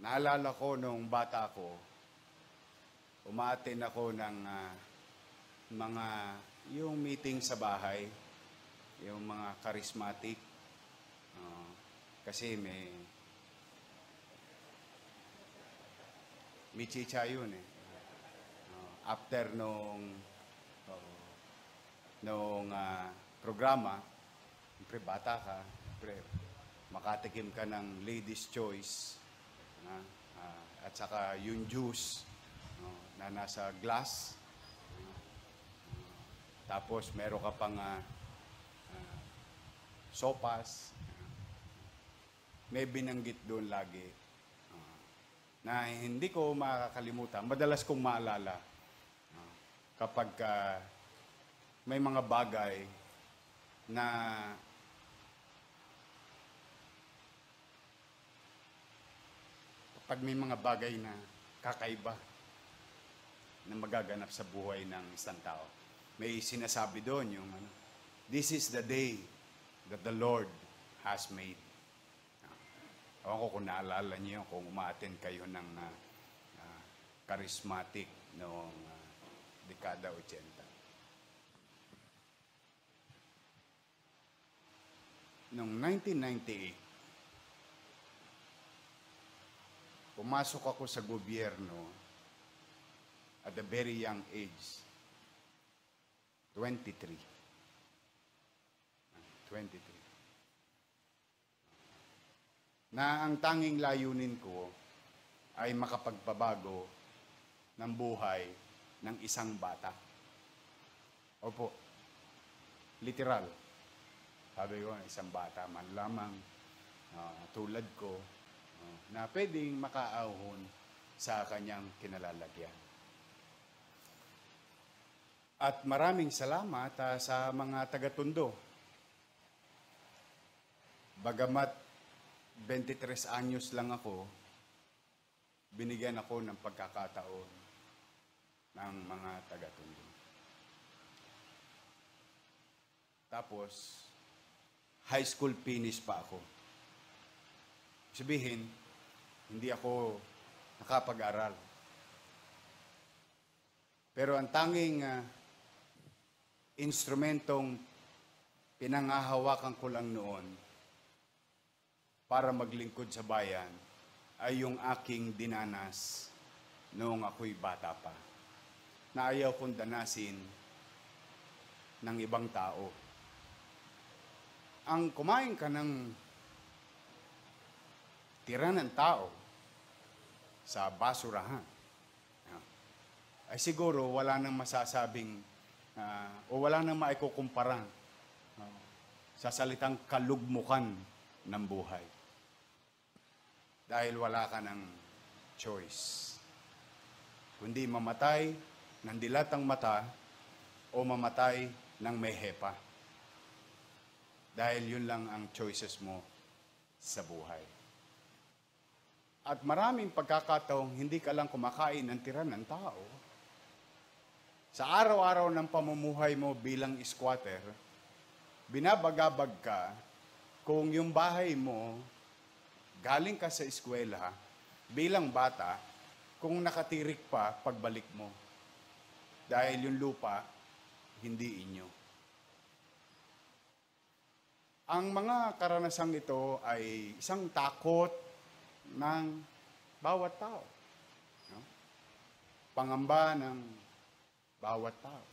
Naalala ko nung bata ko, umaattend ako ng mga, yung meeting sa bahay, yung mga charismatic. Kasi may chicha yun eh. After nung programa, siyempre bata ka, siyempre makatikim ka ng ladies choice, at saka yung juice na nasa glass. Tapos meron ka pang sopas. May binanggit doon lagi na hindi ko makakalimutan. Madalas kong maalala kapag may mga bagay na kakaiba na magaganap sa buhay ng isang tao. May sinasabi doon yung this is the day that the Lord has made. Ewan ko kung naalala niyo kung umaattend kayo ng charismatic noong dekada 80. Noong 1998, pumasok ako sa gobyerno at a very young age. 23. Na ang tanging layunin ko ay makapagpabago ng buhay ng isang bata. Opo, literal. Sabi ko, isang bata man lamang tulad ko na pwedeng makaahon sa kanyang kinalalagyan. At maraming salamat sa mga taga-Tondo. Bagamat 23 anyos lang ako, binigyan ako ng pagkakataon ng mga taga-Tondo. Tapos, high school finish pa ako. Sabihin, hindi ako nakapag-aral. Pero ang tanging instrumentong pinangahawakan ko lang noon para maglingkod sa bayan ay yung aking dinanas noong ako'y bata pa, na ayaw kong danasin ng ibang tao. Ang kumain ka ng tira ng tao sa basurahan, ay siguro wala nang masasabing o wala nang maikukumpara sa salitang kalugmukan ng buhay. Dahil wala ka ng choice. Kundi mamatay ng dilatang mata o mamatay ng may hepa. Dahil yun lang ang choices mo sa buhay. At maraming pagkakataong hindi ka lang kumakain ng tira ng tao. Sa araw-araw ng pamumuhay mo bilang squatter, binabagabag ka kung yung bahay mo, galing ka sa eskwela, bilang bata, kung nakatirik pa pagbalik mo. Dahil yung lupa, hindi inyo. Ang mga karanasang ito ay isang takot ng bawat tao. No? Pangamba ng bawat tao.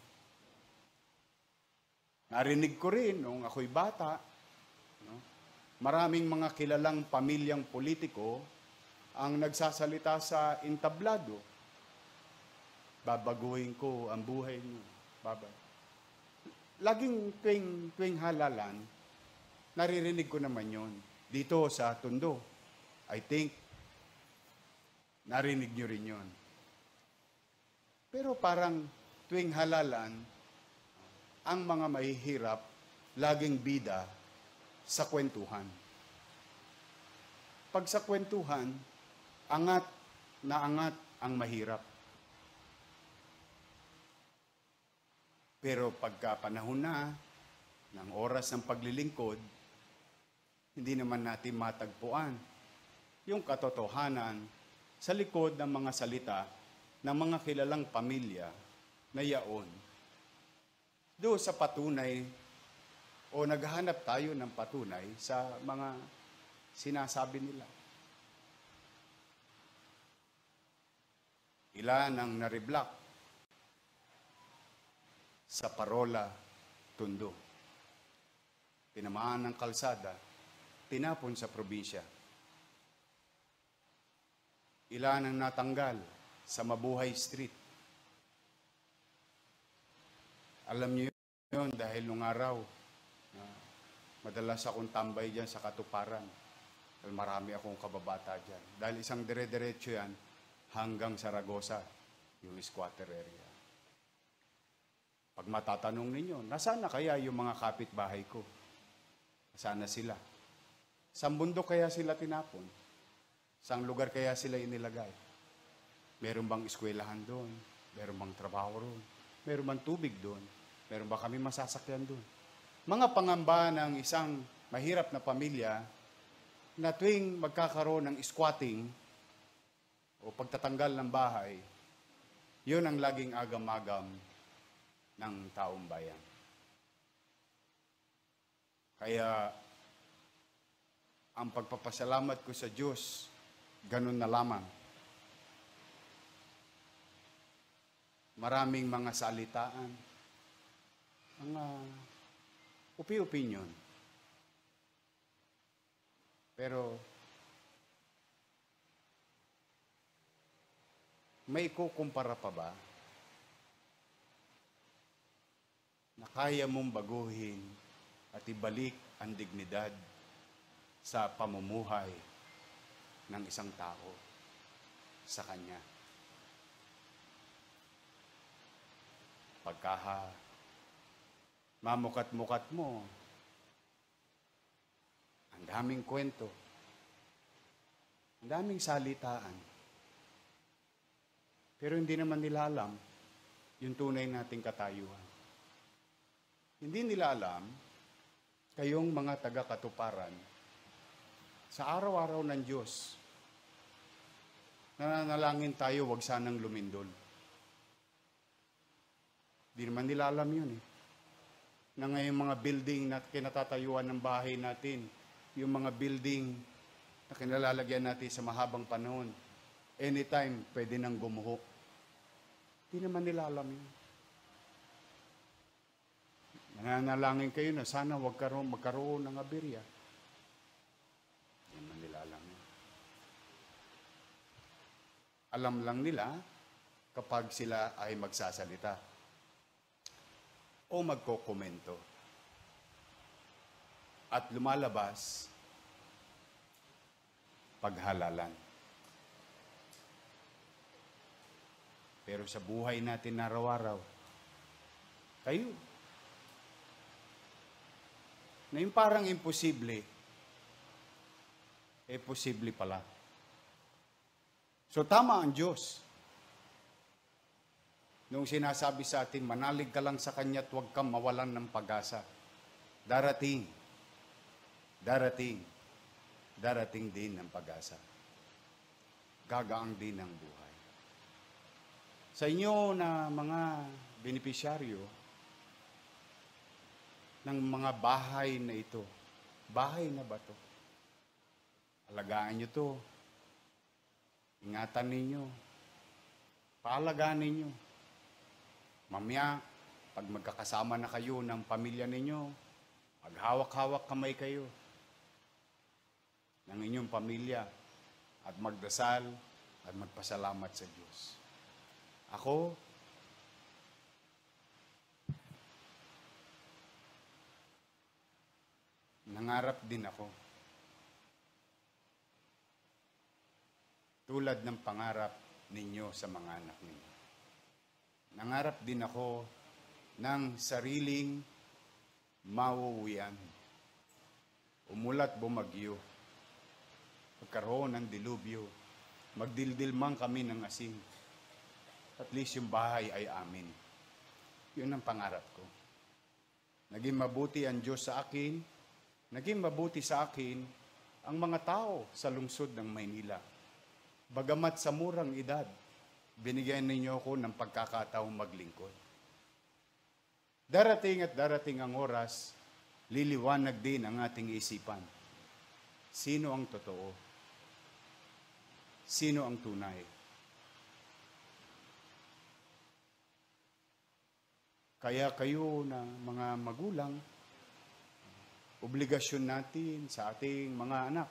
Narinig ko rin nung ako'y bata, no? Maraming mga kilalang pamilyang politiko ang nagsasalita sa entablado. Babaguhin ko ang buhay niyo. Laging tuwing halalan, naririnig ko naman yon. Dito sa Tondo, I think, narinig nyo rin yon. Pero parang tuwing halalan, ang mga mahihirap, laging bida sa kwentuhan. Pag sa kwentuhan, angat na angat ang mahirap. Pero pagka panahon na ng oras ng paglilingkod, hindi naman natin matagpuan yung katotohanan sa likod ng mga salita ng mga kilalang pamilya na yaon. Doon sa patunay o naghahanap tayo ng patunay sa mga sinasabi nila. Ilan ang nariblak sa Parola, Tondo. Tinamaan ng kalsada, tinapon sa probinsya. Ilan ang natanggal sa Mabuhay Street. Alam niyo yun dahil nung araw, madalas akong tambay dyan sa Katuparan. Dahil marami akong kababata dyan. Dahil isang dire-diretso yan hanggang Saragosa, yung squatter area. Pag matatanong ninyo, nasaan na kaya yung mga kapitbahay ko? Nasaan na sila? Saan bundok kaya sila tinapon? Saan lugar kaya sila inilagay? Meron bang eskwelahan doon? Meron bang trabaho doon? Meron bang tubig doon? Meron ba kami masasakyan doon? Mga pangamba ng isang mahirap na pamilya na tuwing magkakaroon ng squatting o pagtatanggal ng bahay, yun ang laging agam-agam ng taong bayan. Kaya ang pagpapasalamat ko sa Diyos, ganun na lamang. Maraming mga salitaan, mga upi-opinion. Pero may kukumpara pa ba na kaya mong baguhin at ibalik ang dignidad sa pamumuhay ng isang tao sa Kanya? Pagka mamukat-mukat mo, ang daming kwento, ang daming salitaan, pero hindi naman nila alam yung tunay nating katayuan. Hindi nila alam, kayong mga taga-Katuparan, sa araw-araw ng Diyos, nananalangin tayo, wag sanang lumindol. Di naman nila alam yun eh. Na ngayong mga building na kinatatayuan ng bahay natin, yung mga building na kinalalagyan natin sa mahabang panahon, anytime pwede nang gumuho. Di naman nila alam yun. Nananalangin kayo na sana wag magkaroon ng aberya. Di naman nila alam yun. Alam lang nila kapag sila ay magsasalita o magkokomento. At lumalabas paghalalan. Pero sa buhay natin araw-araw, kayo, na yung parang imposible, posible pala. So tama ang Diyos. Nung sinasabi sa atin, manalig ka lang sa Kanya at huwag kang mawalan ng pag-asa. Darating din ang pag-asa. Gagaang din ang buhay. Sa inyo na mga benepisyaryo ng mga bahay na ito, bahay na ba to? Alagaan nyo to. Ingatan ninyo. Paalagaan ninyo. Mamaya, pag magkakasama na kayo ng pamilya ninyo, maghawak-hawak kamay kayo ng inyong pamilya at magdasal at magpasalamat sa Diyos. Ako, nangarap din ako. Tulad ng pangarap ninyo sa mga anak ninyo. Nangarap din ako ng sariling mauuwian. Umulat bumagyo. Pagkaroon ng dilubyo. Magdildil man kami ng asin. At least yung bahay ay amin. Yun ang pangarap ko. Naging mabuti ang Diyos sa akin. Naging mabuti sa akin ang mga tao sa lungsod ng Maynila. Bagamat sa murang edad, binigyan ninyo ako ng pagkakataong maglingkod. Darating at darating ang oras, liliwanag din ang ating isipan. Sino ang totoo? Sino ang tunay? Kaya kayo na mga magulang, obligasyon natin sa ating mga anak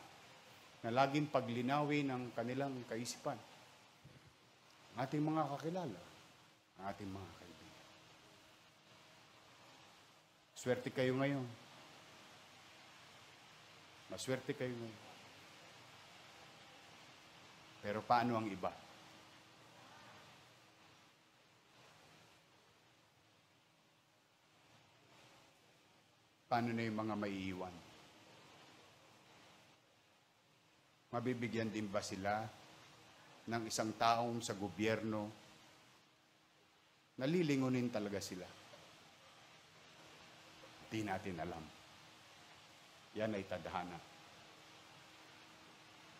na laging paglinawin ang kanilang kaisipan. Ang ating mga kakilala, ang ating mga kaibigan. Swerte kayo ngayon. Maswerte kayo ngayon. Pero paano ang iba? Paano na yung mga maiiwan? Mabibigyan din ba sila ng isang taong sa gobyerno? Nalilingunin talaga sila. Di natin alam. Yan ay tadhana.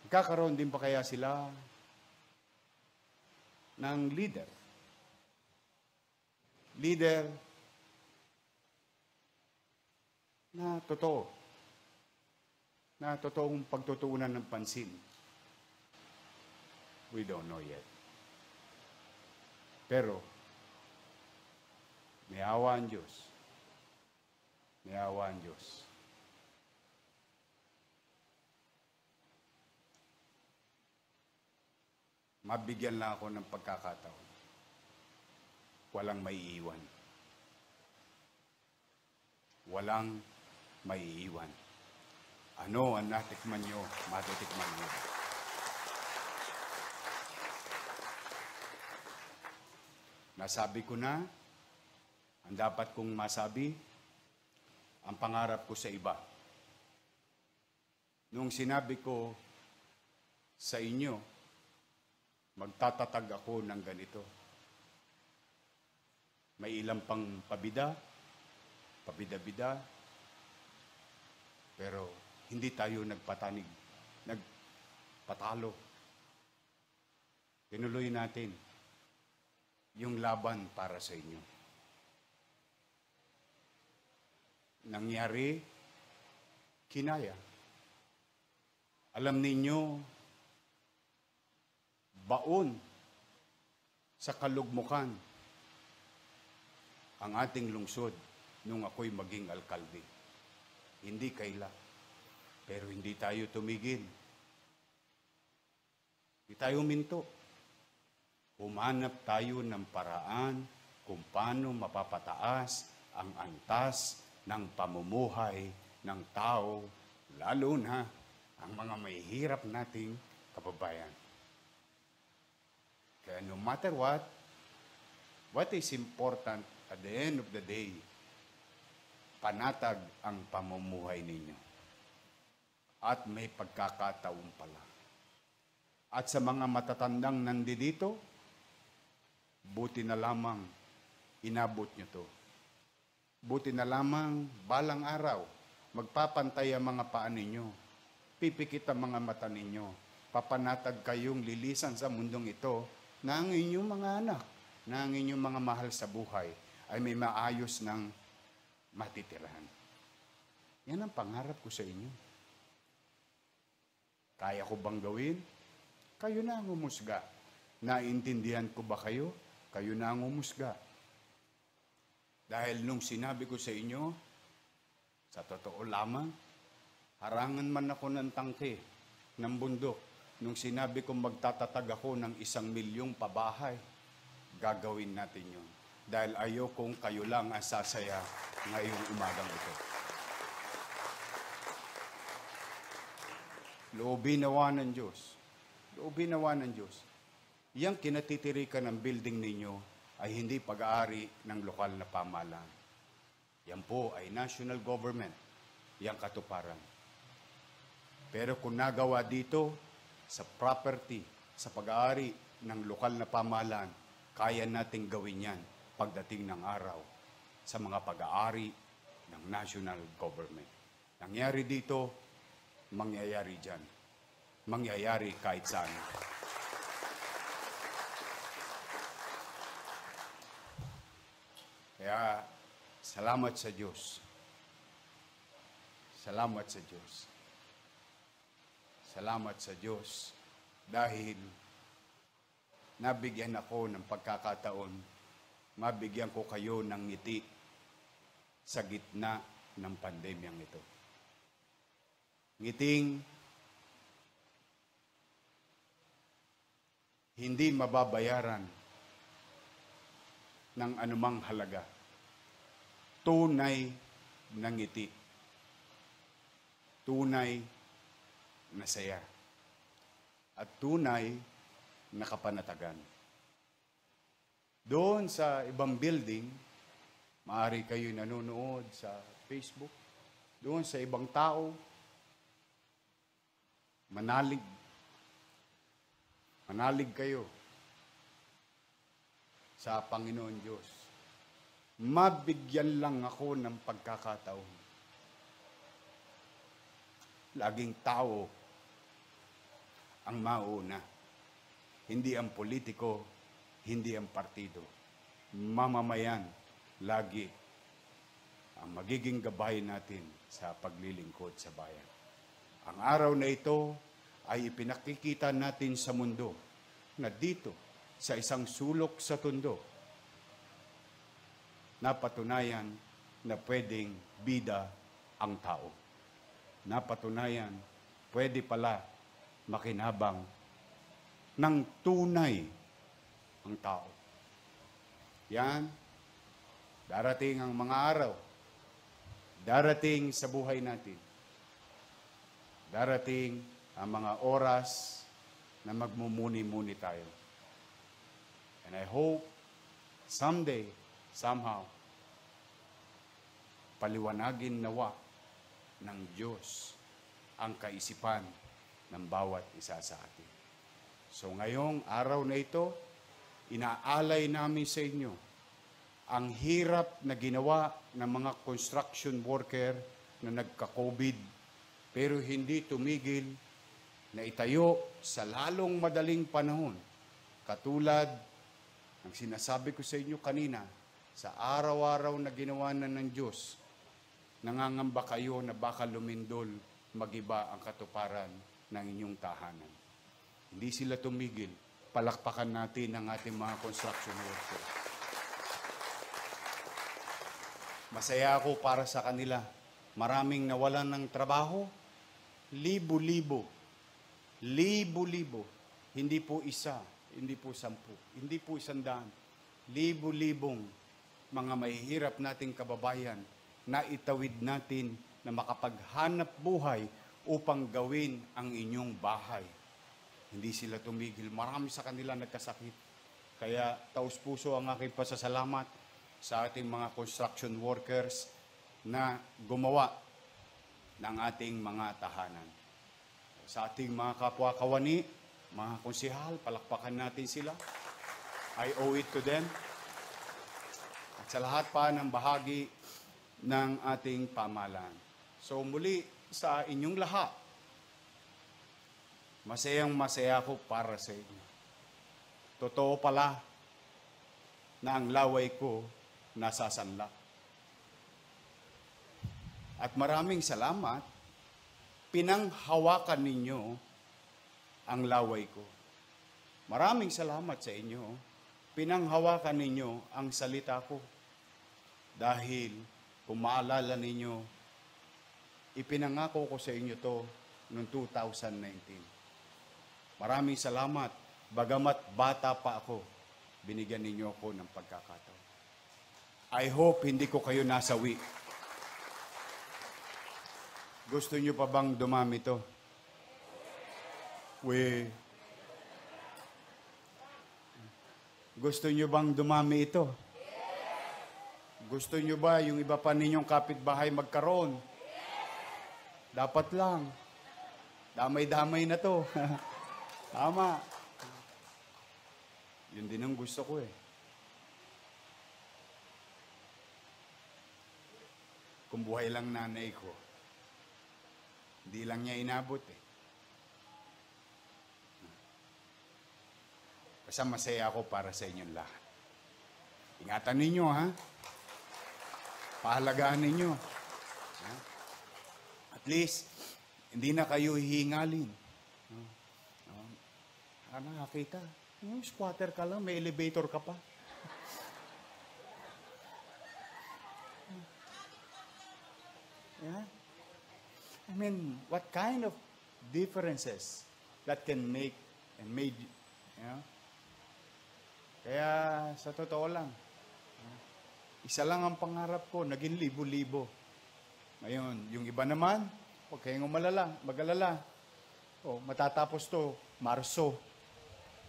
Magkakaroon din pa kaya sila ng leader? Leader na totoo. Na totoong pagtutuunan ng pansin. We don't know yet. Pero, may awa ang Diyos. May awa ang Diyos. Mabigyan lang ako ng pagkakataon. Walang maiiwan. Walang maiiwan. Ano ang natikman nyo, matitikman nyo. Nasabi ko na, ang dapat kong masabi, ang pangarap ko sa iba. Nung sinabi ko sa inyo, magtatatag ako ng ganito. May ilang pang pabida-bida, pero hindi tayo nagpatalo. Tinuloy natin yung laban para sa inyo. Nangyari, kinaya. Alam ninyo, baon sa kalugmukan ang ating lungsod nung ako'y maging alkalde. Hindi kaila. Pero hindi tayo tumigil. Hindi tayo minto. Humanap tayo ng paraan kung paano mapapataas ang antas ng pamumuhay ng tao, lalo na ang mga mahihirap nating kababayan. Kaya no matter what is important at the end of the day, panatag ang pamumuhay ninyo. At may pagkakataon pala. At sa mga matatandang nandito, buti na lamang inabot nyo to. Buti na lamang balang araw, magpapantay ang mga paa ninyo. Pipikit ang mga mata ninyo. Papanatag kayong lilisan sa mundong ito na ang inyong mga anak, na ang inyong mga mahal sa buhay ay may maayos ng matitirahan. Yan ang pangarap ko sa inyo. Kaya ko bang gawin? Kayo na ang humusga. Naintindihan ko ba kayo? Kayo na ang humusga. Dahil nung sinabi ko sa inyo, sa totoo lamang, harangan man ako ng tangke, ng bundok. Nung sinabi kong magtatatag ako ng 1,000,000 pabahay, gagawin natin yun. Dahil ayokong kayo lang ang sasaya ngayong umagang ito. Loobin nawa ng Diyos. Loobin nawa ng Diyos. Yang kinatitirikan ng building ninyo ay hindi pag-aari ng lokal na pamahalaan. Yan po ay national government. Yang katuparan. Pero kung nagawa dito, sa property, sa pag-aari ng lokal na pamahalaan, kaya nating gawin yan pagdating ng araw sa mga pag-aari ng national government. Nangyari dito, mangyayari dyan. Mangyayari kahit saan. Kaya, salamat sa Diyos. Salamat sa Diyos. Salamat sa Diyos dahil nabigyan ako ng pagkakataon, mabigyan ko kayo ng ngiti sa gitna ng pandemyang ito. Ngiting hindi mababayaran ng anumang halaga. Tunay na ngiti. Tunay na saya. At tunay na kapanatagan. Doon sa ibang building, maaari kayo nanonood sa Facebook. Doon sa ibang tao, manalig. Manalig kayo sa Panginoon Diyos. Mabigyan lang ako ng pagkakataon. Laging tao ang mauna. Hindi ang politiko, hindi ang partido. Mamamayan, lagi ang magiging gabay natin sa paglilingkod sa bayan. Ang araw na ito ay ipinakikita natin sa mundo na dito, sa isang sulok sa tundo, napatunayan na pwedeng bida ang tao. Napatunayan, pwede pala makinabang ng tunay ang tao. Yan, darating ang mga araw, darating sa buhay natin, darating ang mga oras na magmumuni-muni tayo. And I hope someday, somehow, paliwanagin nawa ng Diyos ang kaisipan ng bawat isa sa atin. So ngayong araw na ito, inaalay namin sa inyo ang hirap na ginawa ng mga construction worker na nagka-COVID pero hindi tumigil na itayo sa lalong madaling panahon. Katulad ng sinasabi ko sa inyo kanina, sa araw-araw na ginawa na ng Diyos, nangangamba kayo na baka lumindol, magiba ang katuparan ng inyong tahanan. Hindi sila tumigil. Palakpakan natin ang ating mga construction workers. Masaya ako para sa kanila. Maraming nawalan ng trabaho. Libo-libo. Libo-libo. Hindi po isa, hindi po 10, hindi po 100. Libo-libong mga mahihirap nating kababayan na itawid natin na makapaghanap buhay upang gawin ang inyong bahay. Hindi sila tumigil. Marami sa kanila nagkasakit. Kaya taus-puso ang aking pasasalamat sa ating mga construction workers na gumawa ng ating mga tahanan. Sa ating mga kapwa-kawani, mga konsehal, palakpakan natin sila. I owe it to them. At sa lahat pa ng bahagi ng ating pamahalaan. So muli sa inyong lahat, masayang-masaya ako para sa inyo. Totoo pala na ang laway ko nasasanla. At maraming salamat, pinanghawakan ninyo ang laway ko. Maraming salamat sa inyo, pinanghawakan ninyo ang salita ko. Dahil, kung maalala ninyo, ipinangako ko sa inyo to noong 2019. Maraming salamat, bagamat bata pa ako, binigyan ninyo ako ng pagkakataon. I hope hindi ko kayo nasawi. Gusto nyo pa bang dumami to? Gusto nyo bang dumami ito? Gusto nyo ba yung iba pa ninyong kapitbahay magkaroon? Dapat lang. Damay-damay na to. Tama. Yun din ang gusto ko eh. Kung buhay lang nanay ko, hindi lang niya inabot eh. Basta masaya ako para sa inyong lahat. Ingatan ninyo ha. Pahalagaan ninyo. At least, hindi na kayo hihingalin. Nakakita. Squatter ka lang, may elevator ka pa. Yeah? I mean, what kind of differences that can make and made, you know? Kaya, sa totoo lang, isa lang ang pangarap ko, naging libo-libo. Ngayon, yung iba naman, huwag kayong mag-alala. Matatapos to, Marso,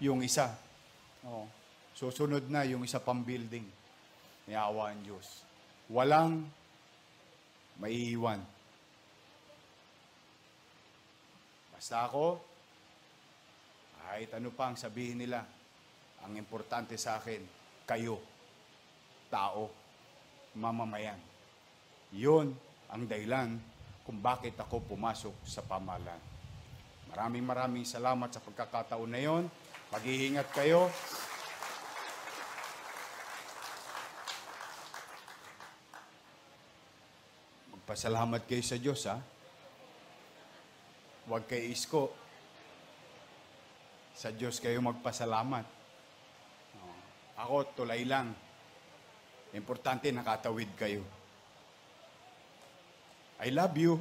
yung isa. Susunod na yung isa pang building. Niawa ang Diyos. Walang maiiwan. Basta ako, kahit ano pang sabihin nila, ang importante sa akin, kayo, tao, mamamayan. Yun ang dahilan kung bakit ako pumasok sa pamahalaan. Maraming salamat sa pagkakataon na yon. Mag-iingat kayo. Magpasalamat kayo sa Diyos, ha? Huwag kayo isko. Sa Diyos kayo magpasalamat. Ako, tulay lang. Importante, nakatawid kayo. I love you.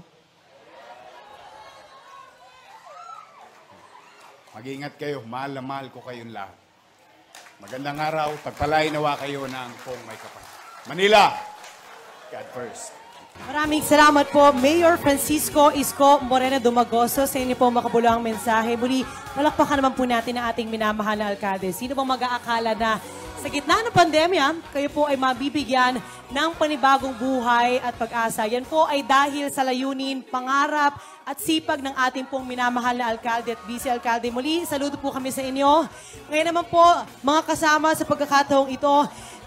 Mag-iingat kayo. Mahal na mahal ko kayong lahat. Magandang araw. Pagpalain nawa kayo ng pong may kapal. Manila, God first. Maraming salamat po, Mayor Francisco Isko Moreno Dumagoso, sa inyo po makabuluhang mensahe. Muli, palakpakan naman po natin ang ating minamahal na alkalde. Sino bang mag-aakala na sa gitna ng pandemya, kayo po ay mabibigyan ng panibagong buhay at pag-asa. Yan po ay dahil sa layunin, pangarap at sipag ng ating pong minamahal na alkalde at vice-alkalde. Muli, saludo po kami sa inyo. Ngayon naman po, mga kasama sa pagkakataong ito,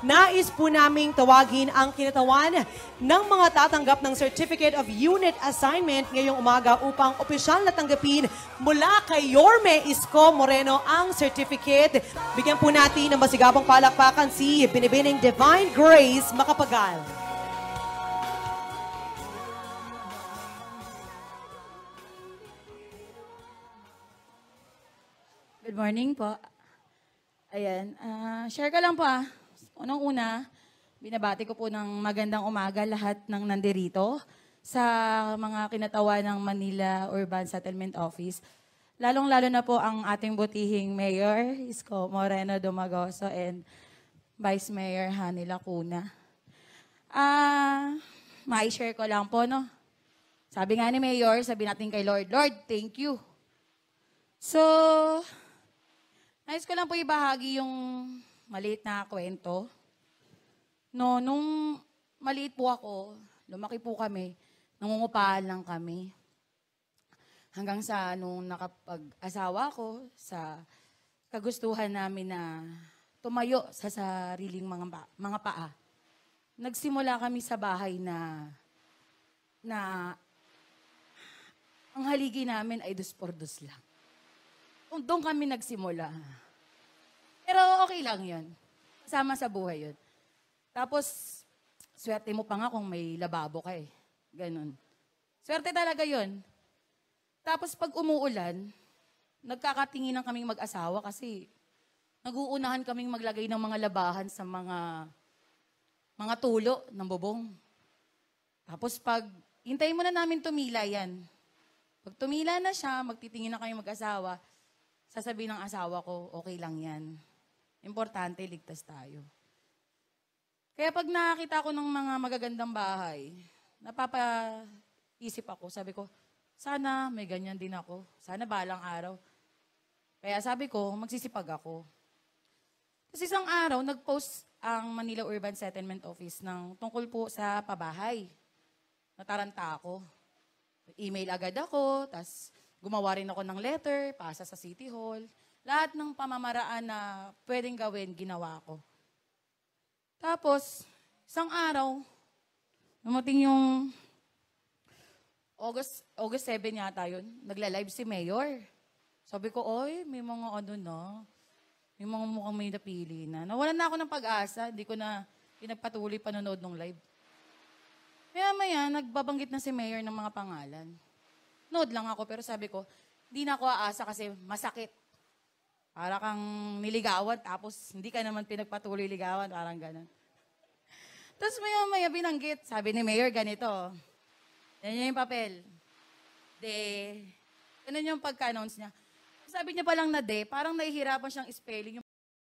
nais po naming tawagin ang kinatawan ng mga tatanggap ng Certificate of Unit Assignment ngayong umaga upang opisyal na tanggapin mula kay Yorme Isko Moreno ang certificate. Bigyan po natin ng masigabong palakpakan si Binibining Divine Grace Macapagal. Good morning po. Ayan, share ko lang po Unang-una, binabati ko po ng magandang umaga lahat ng nandirito sa mga kinatawa ng Manila Urban Settlement Office. Lalong-lalo na po ang ating butihing Mayor Isko Moreno Dumagoso and Vice Mayor Hani Lacuna. Mai-share ko lang po, no? Sabi nga ni Mayor, sabi natin kay Lord, Lord, thank you. So, nais ko lang po ibahagi yung maliit na kwento. No, nung maliit po ako, lumaki po kami, nangungupahan lang kami. Hanggang sa nung nakapag-asawa ko, sa kagustuhan namin na tumayo sa sariling mga paa. Nagsimula kami sa bahay na ang haligi namin ay 2x2 lang. Doon kami nagsimula. Pero okay lang yun. Kasama sa buhay yun. Tapos, swerte mo pa nga kung may lababo ka eh. Ganun. Swerte talaga yun. Tapos pag umuulan, nagkakatinginan kaming mag-asawa kasi nag-uunahan kaming maglagay ng mga labahan sa mga tulo ng bubong. Tapos pag hintayin mo na namin tumila yan. Pag tumila na siya, magtitingin na kami mag-asawa, sasabihin ng asawa ko, okay lang yan. Importante, ligtas tayo. Kaya pag nakakita ko ng mga magagandang bahay, napapaisip ako, sabi ko, sana may ganyan din ako. Sana balang araw. Kaya sabi ko, magsisipag ako. Tapos isang araw, nag-post ang Manila Urban Settlement Office tungkol po sa pabahay. Nataranta ako. Email agad ako, tapos gumawa rin ako ng letter, pasa sa City Hall. Lahat ng pamamaraan na pwedeng gawin, ginawa ko. Tapos, isang araw, dumating yung August 7 yata yun, nagla-live si Mayor. Sabi ko, oy, may mga may mga mukhang may napili na. Nawalan na ako ng pag-asa, hindi ko na pinagpatuloy panonood ng live. Maya-maya, nagbabanggit na si Mayor ng mga pangalan. Nood lang ako, pero sabi ko, hindi na ako aasa kasi masakit. Para kang niligawan, tapos hindi ka naman pinagpatuloy ligawan, parang gano'n. Tapos maya-maya binanggit, sabi ni Mayor, ganito. Yan yung papel. Ganun yung pagka-announce niya. Sabi niya palang na parang nahihirapan siyang spelling